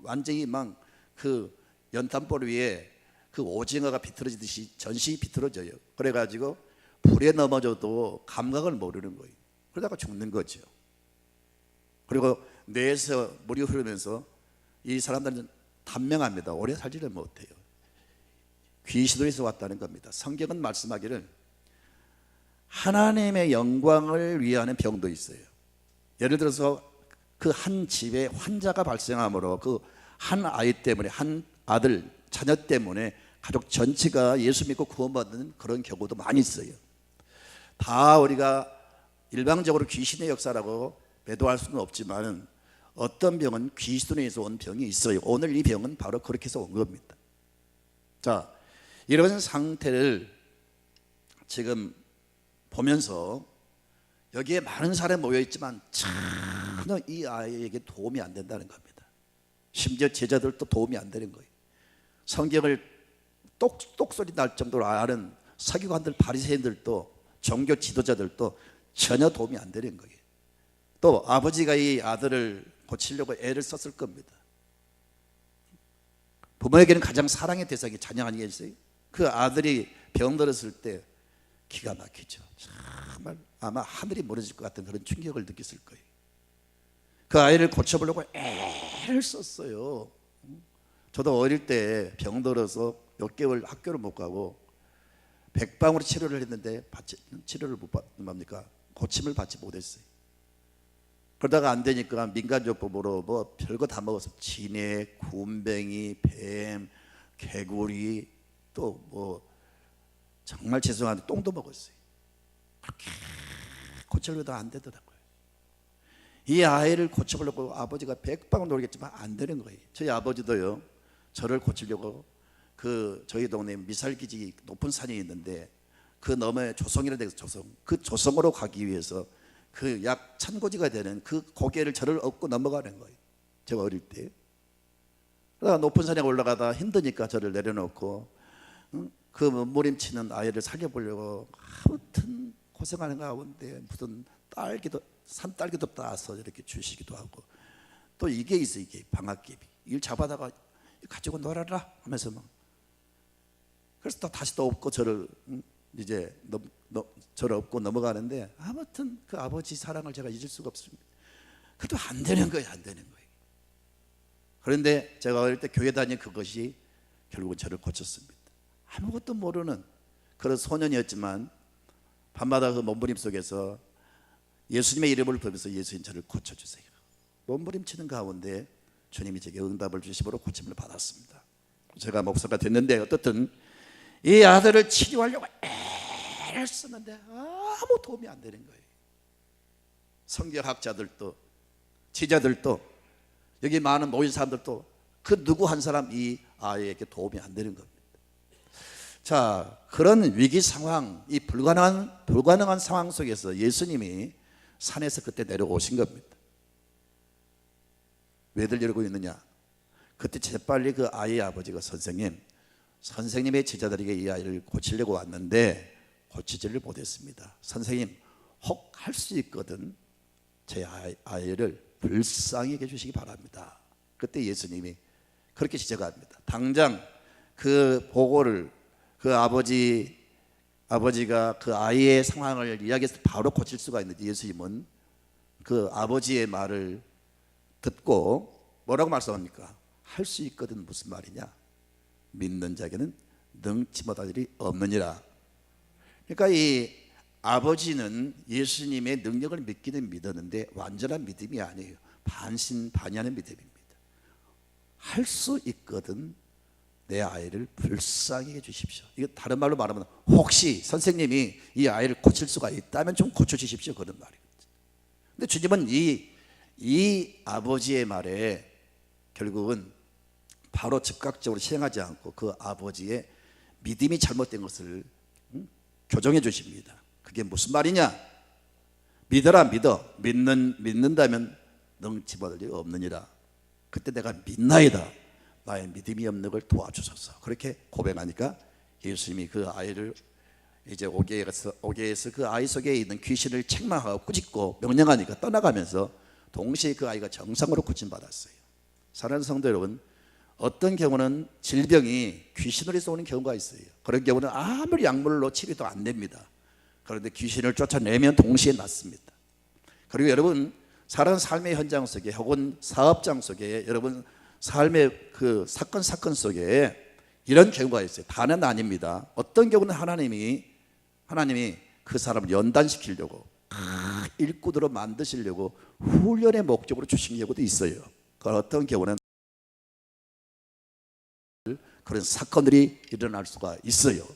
완전히 막 그 연탄불 위에 그 오징어가 비틀어지듯이 전신이 비틀어져요. 그래가지고 불에 넘어져도 감각을 모르는 거예요. 그러다가 죽는 거죠. 그리고 뇌에서 물이 흐르면서 이 사람들은 단명합니다. 오래 살지를 못해요. 귀신으로서 왔다는 겁니다. 성경은 말씀하기를 하나님의 영광을 위하는 병도 있어요. 예를 들어서 그 한 집에 환자가 발생함으로 그 한 아이 때문에, 한 아들 자녀 때문에 가족 전체가 예수 믿고 구원받는 그런 경우도 많이 있어요. 다 우리가 일방적으로 귀신의 역사라고 매도할 수는 없지만 어떤 병은 귀신에서 온 병이 있어요. 오늘 이 병은 바로 그렇게 해서 온 겁니다. 자, 이런 상태를 지금 보면서 여기에 많은 사람이 모여있지만 전혀 이 아이에게 도움이 안 된다는 겁니다. 심지어 제자들도 도움이 안 되는 거예요. 성경을 똑소리 날 정도로 아는 서기관들, 바리새인들도, 종교 지도자들도 전혀 도움이 안 되는 거예요. 또 아버지가 이 아들을 고치려고 애를 썼을 겁니다. 부모에게는 가장 사랑의 대상이 자녀 아니겠어요? 그 아들이 병들었을 때 기가 막히죠. 정말 아마 하늘이 무너질 것 같은 그런 충격을 느꼈을 거예요. 그 아이를 고쳐보려고 애를 썼어요. 저도 어릴 때 병들어서 몇 개월 학교를 못 가고 백방으로 치료를 했는데 치료를 못 받습니까? 고침을 받지 못했어요. 그러다가 안 되니까 민간요법으로 뭐 별거 다 먹었어요. 진액, 굼벵이, 뱀, 개구리, 또 뭐 정말 죄송한데 똥도 먹었어요. 그렇게 고치려도 안 되더라고요. 이 아이를 고쳐보려고 아버지가 백방을 노리겠지만 안 되는 거예요. 저희 아버지도요, 저를 고치려고 그 저희 동네에 미살기지 높은 산이 있는데 그 너머에 조성이라는 데서 그 조성으로 가기 위해서 그 약 1000고지가 되는 그 고개를 저를 업고 넘어가는 거예요. 제가 어릴 때. 그러다가 높은 산에 올라가다 힘드니까 저를 내려놓고 그 몸부림치는 아이를 살려보려고 아무튼 고생하는 가운데 무슨 딸기도, 산딸기도 따서 이렇게 주시기도 하고, 또 이게 있어요. 이게 방앗개비. 이걸 잡아다가 가지고 놀아라 하면서 막, 그래서 또 다시 또 업고 저를 이제 저를 업고 넘어가는데, 아무튼 그 아버지 사랑을 제가 잊을 수가 없습니다. 그래도 안 되는 거예요. 안 되는 거예요. 그런데 제가 어릴 때 교회 다닌 그것이 결국은 저를 고쳤습니다. 아무것도 모르는 그런 소년이었지만 밤마다 그 몸부림 속에서 예수님의 이름을 부르면서 예수님 저를 고쳐주세요. 몸부림치는 가운데 주님이 제게 응답을 주심으로 고침을 받았습니다. 제가 목사가 됐는데 어떻든 이 아들을 치료하려고 애를 쓰는데 아무 도움이 안 되는 거예요. 성경학자들도 지자들도 여기 많은 모인 사람들도 그 누구 한 사람 이 아이에게 도움이 안 되는 겁니다. 자, 그런 위기 상황, 이 불가능한 상황 속에서 예수님이 산에서 그때 내려오신 겁니다. 왜들 이러고 있느냐? 그때 재빨리 그 아이의 아버지가 선생님의 제자들에게 이 아이를 고치려고 왔는데 고치지를 못했습니다. 선생님, 혹 할 수 있거든 제 아이를 불쌍히 여겨 주시기 바랍니다. 그때 예수님이 그렇게 지적합니다. 당장 그 보고를 그 아버지가 그 아이의 상황을 이야기해서 바로 고칠 수가 있는데, 예수님은 그 아버지의 말을 듣고 뭐라고 말씀합니까? 할 수 있거든 무슨 말이냐? 믿는 자에게는 능치 못할 일이 없느니라. 그러니까 이 아버지는 예수님의 능력을 믿기는 믿었는데 완전한 믿음이 아니에요. 반신반의하는 믿음입니다. 할 수 있거든 내 아이를 불쌍히 해주십시오. 이거 다른 말로 말하면 혹시 선생님이 이 아이를 고칠 수가 있다면 좀 고쳐주십시오, 그런 말이에요. 근데 주님은 이 아버지의 말에 결국은 바로 즉각적으로 시행하지 않고 그 아버지의 믿음이 잘못된 것을 교정해 주십니다. 그게 무슨 말이냐? 믿어라 믿어. 믿는다면 능치 못할 일이 없느니라. 그때 내가 믿나이다. 나의 믿음이 없는 걸 도와주소서. 그렇게 고백하니까 예수님이 그 아이를 이제 오게에서 그 아이 속에 있는 귀신을 책망하고 꾸짖고 명령하니까 떠나가면서 동시에 그 아이가 정상으로 고침받았어요. 사랑하는 성도 여러분, 어떤 경우는 질병이 귀신으로서 오는 경우가 있어요. 그런 경우는 아무리 약물로 치료도 안 됩니다. 그런데 귀신을 쫓아내면 동시에 낫습니다. 그리고 여러분, 사는 삶의 현장 속에 혹은 사업장 속에 여러분 삶의 그 사건 속에 이런 경우가 있어요. 다는 아닙니다. 어떤 경우는 하나님이 그 사람을 연단시키려고 일꾼으로 만드시려고 훈련의 목적으로 주신 경우도 있어요. 어떤 경우는 그런 사건들이 일어날 수가 있어요.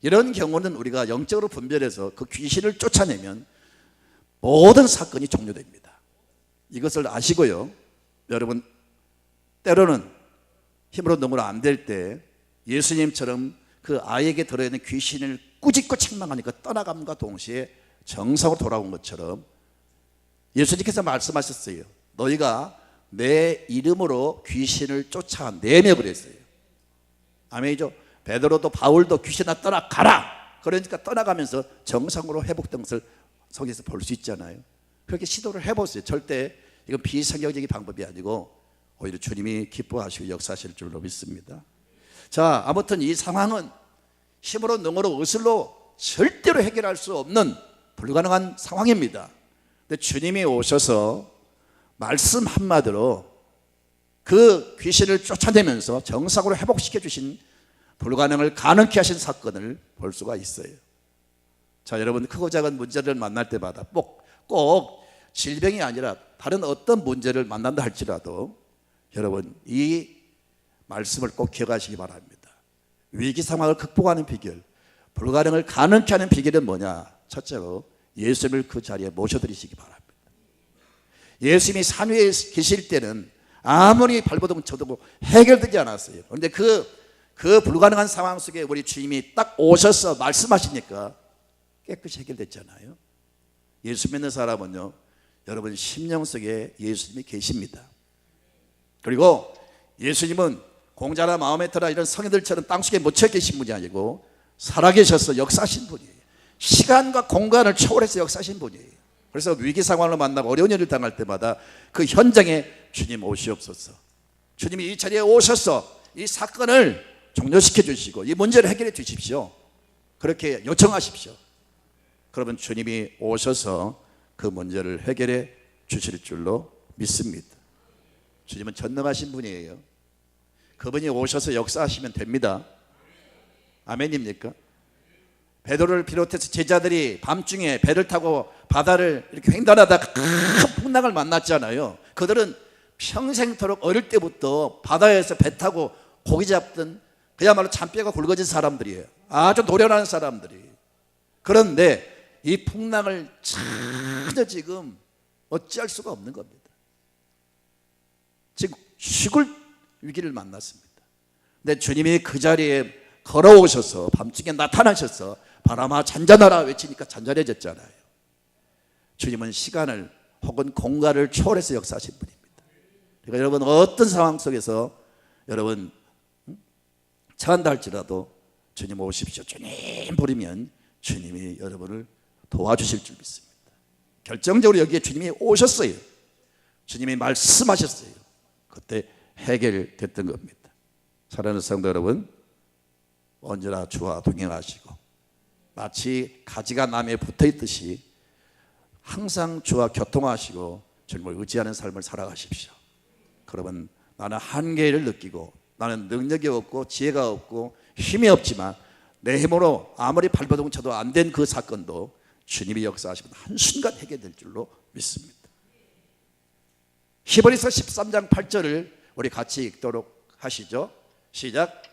이런 경우는 우리가 영적으로 분별해서 그 귀신을 쫓아내면 모든 사건이 종료됩니다. 이것을 아시고요, 여러분, 때로는 힘으로 능으로 안 될 때 예수님처럼 그 아이에게 들어있는 귀신을 꾸짖고 책망하니까 떠나감과 동시에 정상으로 돌아온 것처럼 예수님께서 말씀하셨어요. 너희가 내 이름으로 귀신을 쫓아내며 그랬어요. 아멘이죠. 베드로도 바울도 귀신아 떠나가라, 그러니까 떠나가면서 정상으로 회복된 것을 성경에서 볼 수 있잖아요. 그렇게 시도를 해보세요. 절대 이건 비성경적인 방법이 아니고 오히려 주님이 기뻐하시고 역사하실 줄로 믿습니다. 자, 아무튼 이 상황은 힘으로 능으로 의술로 절대로 해결할 수 없는 불가능한 상황입니다. 근데 주님이 오셔서 말씀 한마디로 그 귀신을 쫓아내면서 정상으로 회복시켜 주신, 불가능을 가능케 하신 사건을 볼 수가 있어요. 자, 여러분, 크고 작은 문제를 만날 때마다 꼭 질병이 아니라 다른 어떤 문제를 만난다 할지라도 여러분 이 말씀을 꼭 기억하시기 바랍니다. 위기 상황을 극복하는 비결, 불가능을 가능케 하는 비결은 뭐냐? 첫째로 예수님을 그 자리에 모셔드리시기 바랍니다. 예수님이 산 위에 계실 때는 아무리 발버둥 쳐도 해결되지 않았어요. 그런데 그 불가능한 상황 속에 우리 주님이 딱 오셔서 말씀하시니까 깨끗이 해결됐잖아요. 예수 믿는 사람은요, 여러분 심령 속에 예수님이 계십니다. 그리고 예수님은 공자나 마호메트나 이런 성인들처럼 땅속에 묻혀 계신 분이 아니고 살아계셔서 역사하신 분이에요. 시간과 공간을 초월해서 역사하신 분이에요. 그래서 위기 상황을 만나고 어려운 일을 당할 때마다 그 현장에 주님 오시옵소서, 주님이 이 자리에 오셔서 이 사건을 종료시켜 주시고 이 문제를 해결해 주십시오, 그렇게 요청하십시오. 그러면 주님이 오셔서 그 문제를 해결해 주실 줄로 믿습니다. 주님은 전능하신 분이에요. 그분이 오셔서 역사하시면 됩니다. 아멘입니까? 베드로를 비롯해서 제자들이 밤중에 배를 타고 바다를 이렇게 횡단하다가 큰 풍랑을 만났잖아요. 그들은 평생토록 어릴 때부터 바다에서 배 타고 고기 잡던 그야말로 잔뼈가 굵어진 사람들이에요. 아주 노련한 사람들이. 그런데 이 풍랑을 전혀 지금 어찌할 수가 없는 겁니다. 지금 죽을 위기를 만났습니다. 근데 주님이 그 자리에 걸어오셔서 밤중에 나타나셔서 바람아 잔잔하라 외치니까 잔잔해졌잖아요. 주님은 시간을 혹은 공간을 초월해서 역사하신 분입니다. 그러니까 여러분 어떤 상황 속에서 여러분 처한다 할지라도 주님 오십시오, 주님 부르면 주님이 여러분을 도와주실 줄 믿습니다. 결정적으로 여기에 주님이 오셨어요. 주님이 말씀하셨어요. 그때 해결됐던 겁니다. 사랑하는 성도 여러분, 언제나 주와 동행하시고 마치 가지가 나무에 붙어있듯이 항상 주와 교통하시고 주님을 의지하는 삶을 살아가십시오. 그러면 나는 한계를 느끼고 나는 능력이 없고 지혜가 없고 힘이 없지만 내 힘으로 아무리 발버둥 쳐도 안 된 그 사건도 주님이 역사하시면 한순간 해결될 줄로 믿습니다. 히브리서 13장 8절을 우리 같이 읽도록 하시죠. 시작.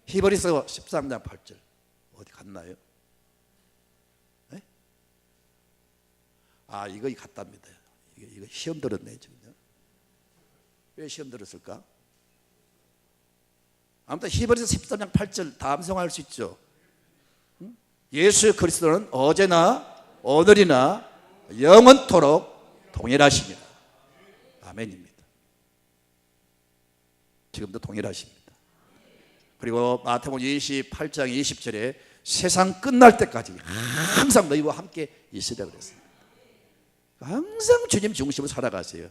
히브리서 13장 8절 어디 갔나요? 네? 아, 이거 갔답니다. 이거 시험 들었네 지금. 왜 시험 들었을까? 아무튼 히브리서 13장 8절 다 암송할 수 있죠. 예수 그리스도는 어제나 오늘이나 영원토록 동일하십니다. 아멘입니다. 지금도 동일하십니다. 그리고 마태복음 28장 20절에 세상 끝날 때까지 항상 너희와 함께 있으라 그랬습니다. 항상 주님 중심으로 살아가세요.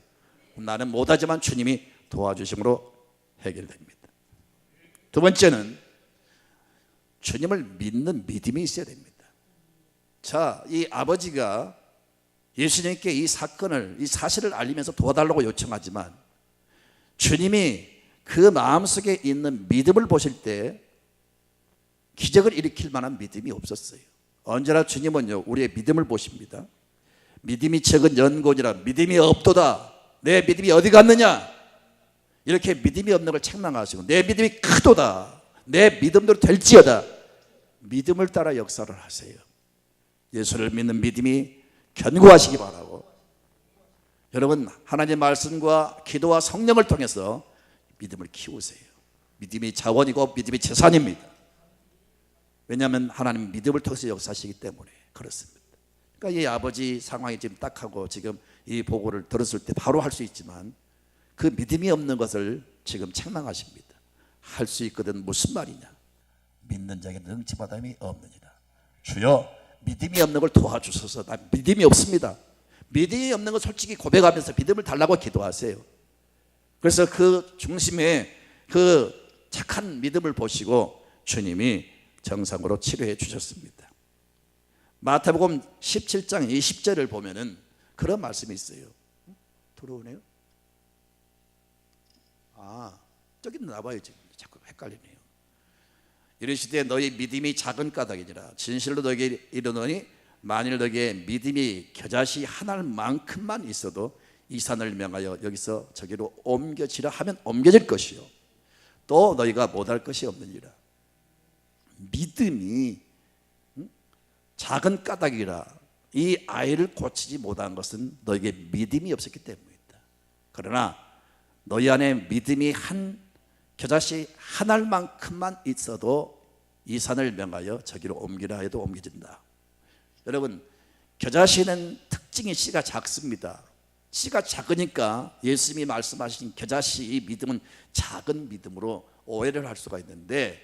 나는 못하지만 주님이 도와주심으로 해결됩니다. 두 번째는 주님을 믿는 믿음이 있어야 됩니다. 자, 이 아버지가 예수님께 이 사건을, 이 사실을 알리면서 도와달라고 요청하지만 주님이 그 마음속에 있는 믿음을 보실 때 기적을 일으킬 만한 믿음이 없었어요. 언제나 주님은요, 우리의 믿음을 보십니다. 믿음이 적은 연고니라 믿음이 없도다. 내 믿음이 어디 갔느냐? 이렇게 믿음이 없는 걸 책망하시고, 내 믿음이 크도다. 내 믿음대로 될지어다. 믿음을 따라 역사를 하세요. 예수를 믿는 믿음이 견고하시기 바라고, 여러분 하나님의 말씀과 기도와 성령을 통해서 믿음을 키우세요. 믿음이 자원이고 믿음이 재산입니다. 왜냐하면 하나님은 믿음을 통해서 역사하시기 때문에 그렇습니다. 그러니까 이 아버지 상황이 지금 딱 하고 지금 이 보고를 들었을 때 바로 할 수 있지만 그 믿음이 없는 것을 지금 책망하십니다. 할 수 있거든 무슨 말이냐? 믿는 자에게 능치마다함이 없느니라. 주여 믿음이 없는 걸 도와주소서. 나 믿음이 없습니다. 믿음이 없는 걸 솔직히 고백하면서 믿음을 달라고 기도하세요. 그래서 그 중심에 그 착한 믿음을 보시고 주님이 정상으로 치료해 주셨습니다. 마태복음 17장 20절을 보면은 그런 말씀이 있어요. 들어오네요? 저기 나와요. 지금 자꾸 헷갈리네요. 이르시되 너희 믿음이 작은 까닭이니라. 진실로 너에게 이르노니 만일 너에게 믿음이 겨자씨 하나만큼만 있어도 이 산을 명하여 여기서 저기로 옮겨지라 하면 옮겨질 것이요 또 너희가 못할 것이 없느니라. 믿음이 작은 까닭이라. 이 아이를 고치지 못한 것은 너에게 믿음이 없었기 때문이다. 그러나 너희 안에 믿음이 한 겨자씨 한 알만큼만 있어도 이 산을 명하여 저기로 옮기라 해도 옮겨진다. 여러분 겨자씨는 특징이 씨가 작습니다. 씨가 작으니까 예수님이 말씀하신 겨자씨 이 믿음은 작은 믿음으로 오해를 할 수가 있는데,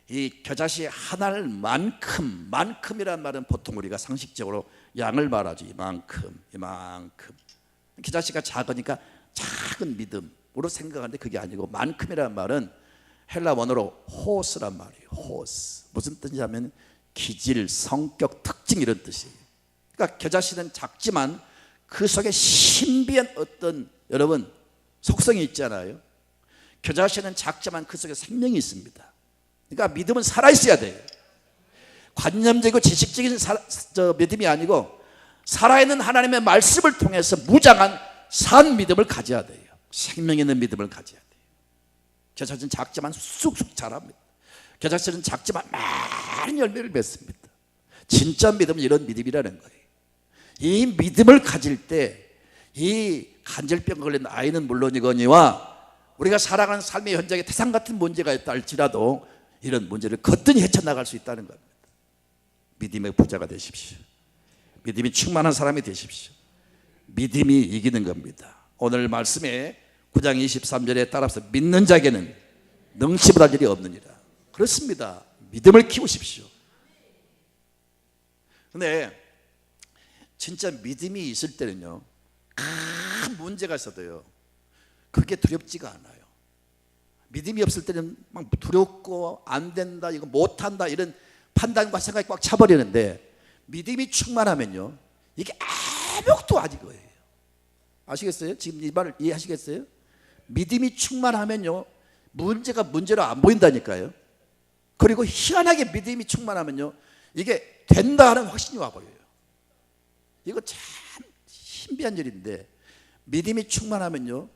이 겨자씨 한 알만큼, 만큼이란 말은 보통 우리가 상식적으로 양을 말하죠. 이만큼. 겨자씨가 작으니까 작은 믿음으로 생각하는데 그게 아니고, 만큼이란 말은 헬라 원어로 호스란 말이에요. 호스. 무슨 뜻이냐면 기질, 성격, 특징 이런 뜻이에요. 그러니까 겨자씨는 작지만 그 속에 신비한 어떤 여러분 속성이 있잖아요. 겨자씨는 작지만 그 속에 생명이 있습니다. 그러니까 믿음은 살아있어야 돼요. 관념적이고 지식적인 믿음이 아니고 살아있는 하나님의 말씀을 통해서 무장한 산 믿음을 가져야 돼요. 생명 있는 믿음을 가져야 돼요. 겨자씨는 작지만 쑥쑥 자랍니다. 겨자씨는 작지만 많은 열매를 맺습니다. 진짜 믿음은 이런 믿음이라는 거예요. 이 믿음을 가질 때 이 간질병 걸린 아이는 물론이거니와 우리가 살아가는 삶의 현장에 태산 같은 문제가 있다 할지라도 이런 문제를 거뜬히 헤쳐나갈 수 있다는 겁니다. 믿음의 부자가 되십시오. 믿음이 충만한 사람이 되십시오. 믿음이 이기는 겁니다. 오늘 말씀에 9장 23절에 따라서 믿는 자에게는 능치 못할 일이 없느니라. 그렇습니다. 믿음을 키우십시오. 근데 진짜 믿음이 있을 때는요, 큰 문제가 있어도요 그게 두렵지가 않아요. 믿음이 없을 때는 막 두렵고 안 된다, 이거 못한다 이런 판단과 생각이 꽉 차버리는데, 믿음이 충만하면요 이게 아무것도 아닌 거예요. 아시겠어요? 지금 이 말을 이해하시겠어요? 믿음이 충만하면요 문제가 문제로 안 보인다니까요. 그리고 희한하게 믿음이 충만하면요 이게 된다 하는 확신이 와버려요. 이거 참 신비한 일인데, 믿음이 충만하면요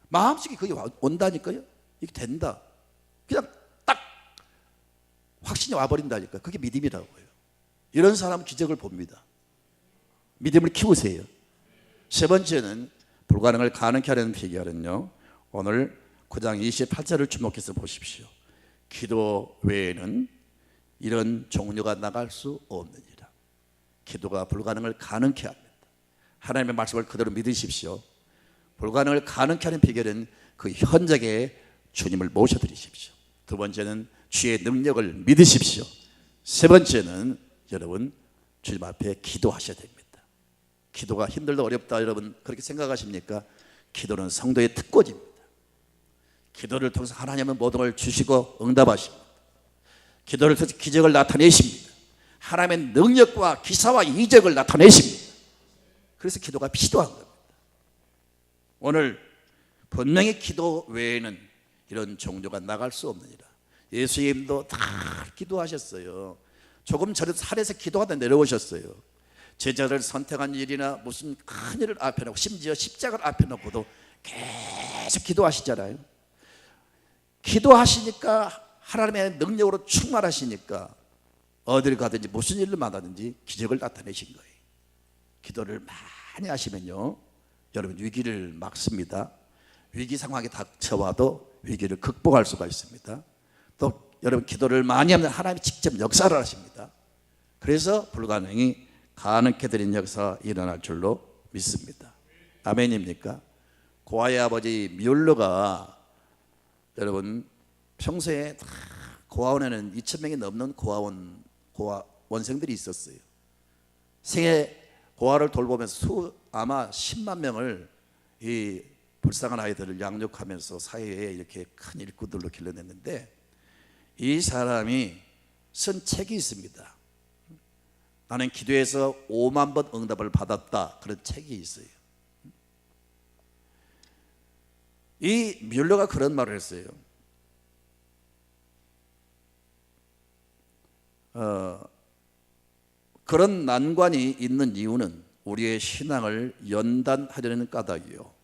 마음속에 그게 온다니까요. 이게 된다, 그냥 딱 확신이 와버린다니까요. 그게 믿음이라고요. 이런 사람은 기적을 봅니다. 믿음을 키우세요. 세 번째는 불가능을 가능케 하는 비결은요, 오늘 9장 28절을 주목해서 보십시오. 기도 외에는 이런 종류가 나갈 수 없느니라. 기도가 불가능을 가능케 합니다. 하나님의 말씀을 그대로 믿으십시오. 불가능을 가능케 하는 비결은 그 현장에 주님을 모셔드리십시오. 두 번째는 주의 능력을 믿으십시오. 세 번째는 여러분 주님 앞에 기도하셔야 됩니다. 기도가 힘들다 어렵다 여러분 그렇게 생각하십니까? 기도는 성도의 특권입니다. 기도를 통해서 하나님은 모든 걸 주시고 응답하십니다. 기도를 통해서 기적을 나타내십니다. 하나님의 능력과 기사와 이적을 나타내십니다. 그래서 기도가 필요한 겁니다. 오늘 분명히 기도 외에는 이런 종교가 나갈 수 없느니라. 예수님도 다 기도하셨어요. 조금 전에 산에서 기도하다 내려오셨어요. 제자를 선택한 일이나 무슨 큰 일을 앞에 놓고 심지어 십자가를 앞에 놓고도 계속 기도하시잖아요. 기도하시니까 하나님의 능력으로 충만하시니까 어딜 가든지 무슨 일을 만나든지 기적을 나타내신 거예요. 기도를 많이 하시면요, 여러분 위기를 막습니다. 위기 상황이 닥쳐와도 위기를 극복할 수가 있습니다. 또 여러분 기도를 많이 하면 하나님이 직접 역사를 하십니다. 그래서 불가능이 가능케 되는 역사가 일어날 줄로 믿습니다. 아멘입니까? 고아의 아버지 뮬러가 여러분 평소에 고아원에는 2,000명이 넘는 고아원생들이 있었어요. 생애 고아를 돌보면서 아마 10만 명을 이 불쌍한 아이들을 양육하면서 사회에 이렇게 큰 일꾼들로 길러냈는데, 이 사람이 쓴 책이 있습니다. 나는 기도해서 5만 번 응답을 받았다, 그런 책이 있어요. 이 뮬러가 그런 말을 했어요. 그런 난관이 있는 이유는 우리의 신앙을 연단하려는 까닭이요,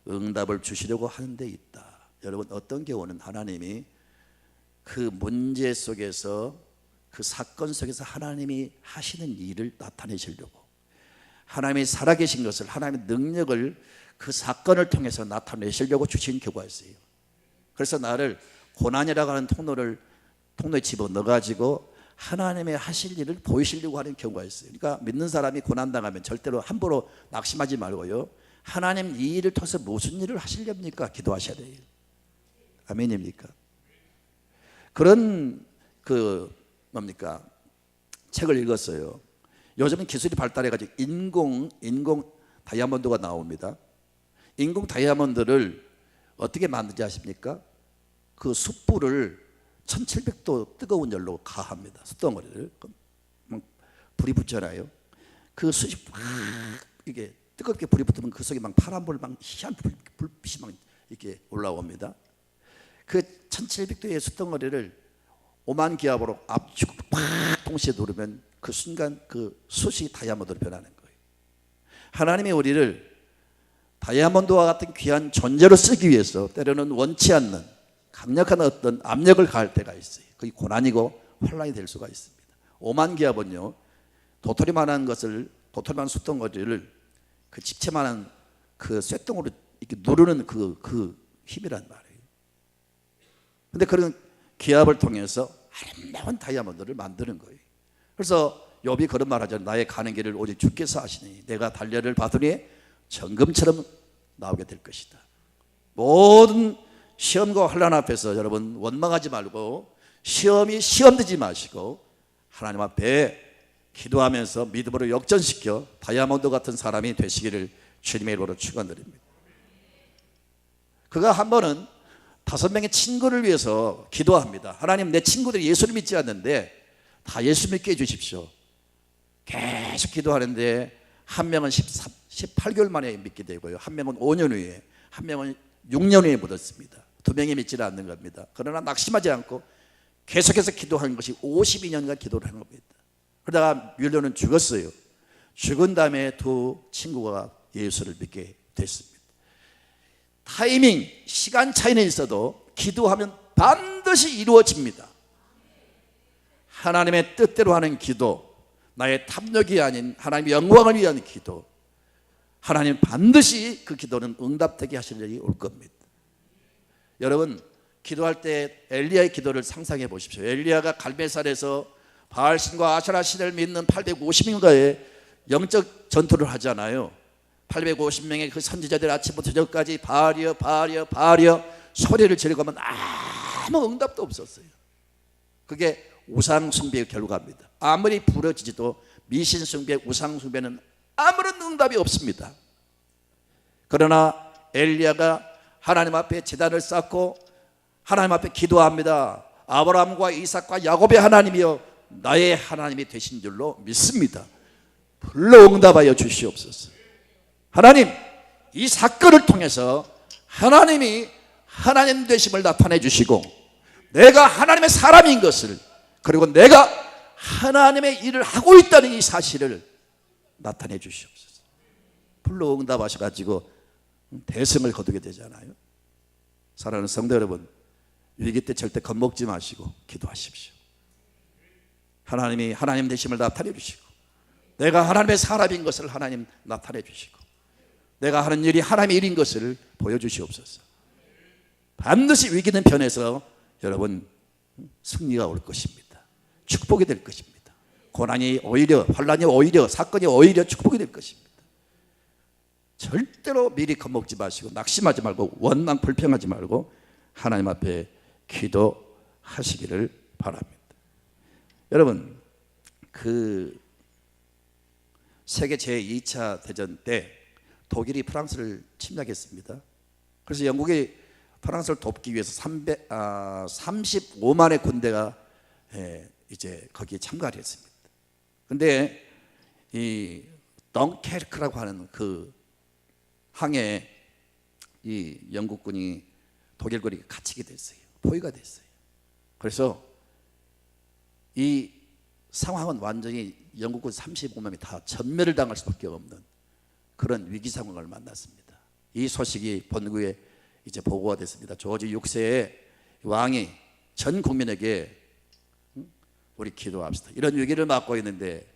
응답을 주시려고 하는 데 있다. 여러분, 어떤 경우는 하나님이 그 문제 속에서, 그 사건 속에서 하나님이 하시는 일을 나타내시려고, 하나님이 살아계신 것을, 하나님의 능력을 그 사건을 통해서 나타내시려고 주신 경우가 있어요. 그래서 나를 고난이라고 하는 통로에 집어넣어가지고 하나님의 하실 일을 보이시려고 하는 경우가 있어요. 그러니까 믿는 사람이 고난당하면 절대로 함부로 낙심하지 말고요, 하나님 이 일을 통해서 무슨 일을 하시렵니까? 기도하셔야 돼요. 아멘입니까? 그런 책을 읽었어요. 요즘은 기술이 발달해가지고 인공 다이아몬드가 나옵니다. 인공 다이아몬드를 어떻게 만드는지 아십니까? 그 숯불을 1700도 뜨거운 열로 가합니다. 숯덩어리를. 불이 붙잖아요. 그 숯이 막 이게 뜨겁게 불이 붙으면 그 속에 막 파란불, 막 희한 불빛이 막 이렇게 올라옵니다. 그 1700도의 숯덩어리를 5만 기압으로 압축 팍 동시에 누르면 그 순간 그 숯이 다이아몬드로 변하는 거예요. 하나님이 우리를 다이아몬드와 같은 귀한 존재로 쓰기 위해서 때로는 원치 않는 강력한 어떤 압력을 가할 때가 있어요. 그게 고난이고 환란이 될 수가 있습니다. 5만 기압은요, 도토리만한 숯덩어리를 그 집채만한 그 쇳덩으로 이렇게 누르는 그 힘이란 말이에요. 근데 그런 기압을 통해서 아름다운 다이아몬드를 만드는 거예요. 그래서 욥이 그런 말 하잖아요. 나의 가는 길을 오직 주께서 하시니 내가 달려를 받으니 정금처럼 나오게 될 것이다. 모든 시험과 환난 앞에서 여러분 원망하지 말고, 시험 되지 마시고 하나님 앞에 기도하면서 믿음으로 역전시켜 다이아몬드 같은 사람이 되시기를 주님의 이름으로 축원드립니다. 그가 한 번은 5명의 친구를 위해서 기도합니다. 하나님, 내 친구들이 예수를 믿지 않는데 다 예수 믿게 해주십시오. 계속 기도하는데 한 명은 18개월 만에 믿게 되고요, 한 명은 5년 후에, 한 명은 6년 후에 믿었습니다. 2명이 믿지는 않는 겁니다. 그러나 낙심하지 않고 계속해서 기도하는 것이 52년간 기도를 한 겁니다. 그러다가 뮬러는 죽었어요. 죽은 다음에 두 친구가 예수를 믿게 됐습니다. 타이밍, 시간 차이는 있어도 기도하면 반드시 이루어집니다. 하나님의 뜻대로 하는 기도, 나의 탐욕이 아닌 하나님의 영광을 위한 기도, 하나님 반드시 그 기도는 응답되게 하실 일이 올 겁니다. 여러분, 기도할 때 엘리야의 기도를 상상해 보십시오. 엘리야가 갈멜산에서 바알신과 아세라 신을 믿는 850인가의 영적 전투를 하잖아요. 850명의 그 선지자들 아침부터 저녁까지 바알이여 바알이여 바알이여 소리를 지르고만 아무 응답도 없었어요. 그게 우상 숭배의 결과입니다. 아무리 부러지지도 미신 숭배, 우상 숭배는 아무런 응답이 없습니다. 그러나 엘리야가 하나님 앞에 제단을 쌓고 하나님 앞에 기도합니다. 아브라함과 이삭과 야곱의 하나님이여 나의 하나님이 되신 줄로 믿습니다. 불러 응답하여 주시옵소서. 하나님, 이 사건을 통해서 하나님이 하나님 되심을 나타내 주시고 내가 하나님의 사람인 것을, 그리고 내가 하나님의 일을 하고 있다는 이 사실을 나타내 주시옵소서. 불러 응답하셔가지고 대승을 거두게 되잖아요. 사랑하는 성도 여러분, 위기 때 절대 겁먹지 마시고 기도하십시오. 하나님이 하나님 되심을 나타내 주시고 내가 하나님의 사람인 것을 하나님 나타내 주시고 내가 하는 일이 하나님의 일인 것을 보여주시옵소서. 반드시 위기는 변해서 여러분 승리가 올 것입니다. 축복이 될 것입니다. 고난이 오히려, 환난이 오히려, 사건이 오히려 축복이 될 것입니다. 절대로 미리 겁먹지 마시고 낙심하지 말고 원망 불평하지 말고 하나님 앞에 기도하시기를 바랍니다. 여러분, 그 세계 제2차 대전 때 독일이 프랑스를 침략했습니다. 그래서 영국이 프랑스를 돕기 위해서 35만의 군대가 이제 거기에 참가를 했습니다. 근데 이 덩케르크라고 하는 그 항에 이 영국군이 독일군이 갇히게 됐어요. 포위가 됐어요. 그래서 이 상황은 완전히 영국군 35명이 다 전멸을 당할 수밖에 없는 그런 위기 상황을 만났습니다. 이 소식이 본국에 이제 보고가 됐습니다. 조지 6세의 왕이 전 국민에게 우리 기도합시다, 이런 위기를 맞고 있는데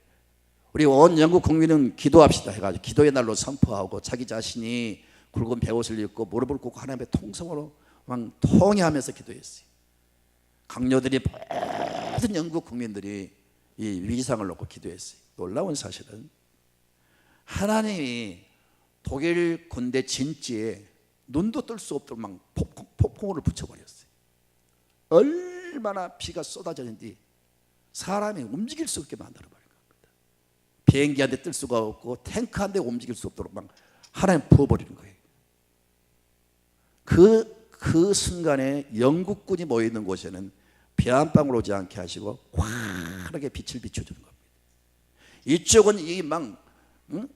우리 온 영국 국민은 기도합시다 해가지고 기도의 날로 선포하고 자기 자신이 굵은 베옷을 입고 무릎을 꿇고 하나님의 통성으로 막 통회하면서 기도했어요. 강요들이 모든 영국 국민들이 이 위기상을 놓고 기도했어요. 놀라운 사실은 하나님이 독일 군대 진지에 눈도 뜰 수 없도록 막 폭풍우를 붙여버렸어요. 얼마나 비가 쏟아졌는지 사람이 움직일 수 없게 만들어버린 겁니다. 비행기 한 대 뜰 수가 없고 탱크 한 대 움직일 수 없도록 막 하나님 부어버리는 거예요. 그 순간에 영국군이 모여있는 곳에는 비 한 방울 오지 않게 하시고 환하게 빛을 비춰주는 겁니다. 이쪽은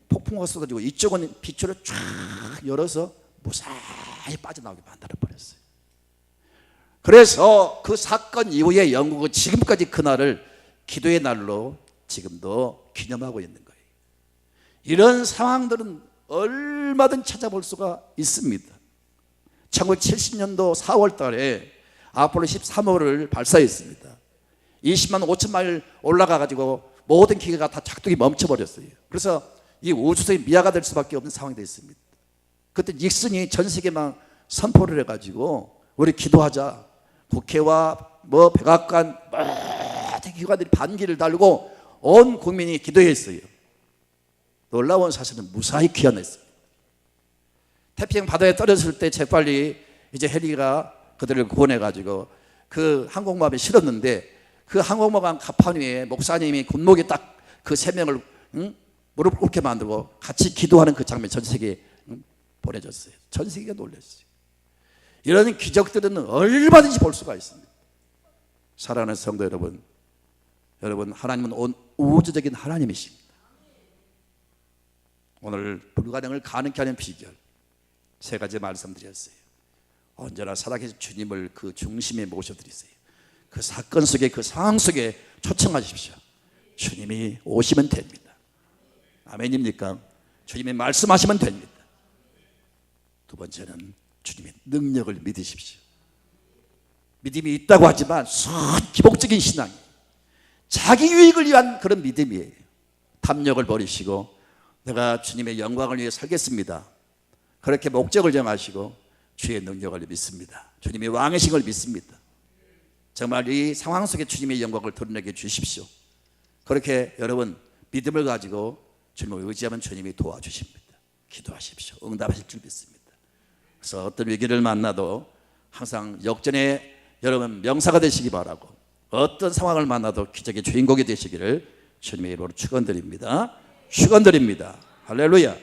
폭풍우가 쏟아지고 이쪽은 빛으로 쫙 열어서 무사히 빠져나오게 만들어버렸어요. 그래서 그 사건 이후에 영국은 지금까지 그날을 기도의 날로 지금도 기념하고 있는 거예요. 이런 상황들은 얼마든 찾아볼 수가 있습니다. 1970년도 4월 달에 아폴로 13호를 발사했습니다. 20만 5천 마일 올라가가지고 모든 기계가 다 작동이 멈춰버렸어요. 그래서 이 우주선이 미아가 될 수밖에 없는 상황이 됐습니다. 그때 닉슨이 전 세계만 선포를 해가지고 우리 기도하자. 국회와 백악관 모든 기관들이 반기를 달고 온 국민이 기도했어요. 놀라운 사실은 무사히 귀환했어요. 태평양 바다에 떨어졌을 때 재빨리 이제 헬기가 그들을 구원해가지고 그 항공모함에 실었는데 그 항공모함 갑판 위에 목사님이 군목에 딱 그 세 명을 무릎 꿇게 만들고 같이 기도하는 그 장면 전 세계에 보내줬어요. 전 세계가 놀랐어요. 이런 기적들은 얼마든지 볼 수가 있습니다. 사랑하는 성도 여러분, 하나님은 온 우주적인 하나님이십니다. 오늘 불가능을 가능케 하는 비결 세 가지 말씀드렸어요. 언제나 살아계신 주님을 그 중심에 모셔드리세요. 그 사건 속에, 그 상황 속에 초청하십시오. 주님이 오시면 됩니다. 아멘입니까? 주님이 말씀하시면 됩니다. 두 번째는 주님의 능력을 믿으십시오. 믿음이 있다고 하지만 기복적인 신앙이에요. 자기 유익을 위한 그런 믿음이에요. 탐욕을 버리시고 내가 주님의 영광을 위해 살겠습니다. 그렇게 목적을 정하시고 주의 능력을 믿습니다. 주님의 왕이신 걸 믿습니다. 정말 이 상황 속에 주님의 영광을 드러내게 주십시오. 그렇게 여러분 믿음을 가지고 주님을 의지하면 주님이 도와주십니다. 기도하십시오. 응답하실 줄 믿습니다. 그래서 어떤 위기를 만나도 항상 역전의 여러분 명사가 되시기 바라고, 어떤 상황을 만나도 기적의 주인공이 되시기를 주님의 이름으로 축원드립니다. 축원드립니다. 할렐루야.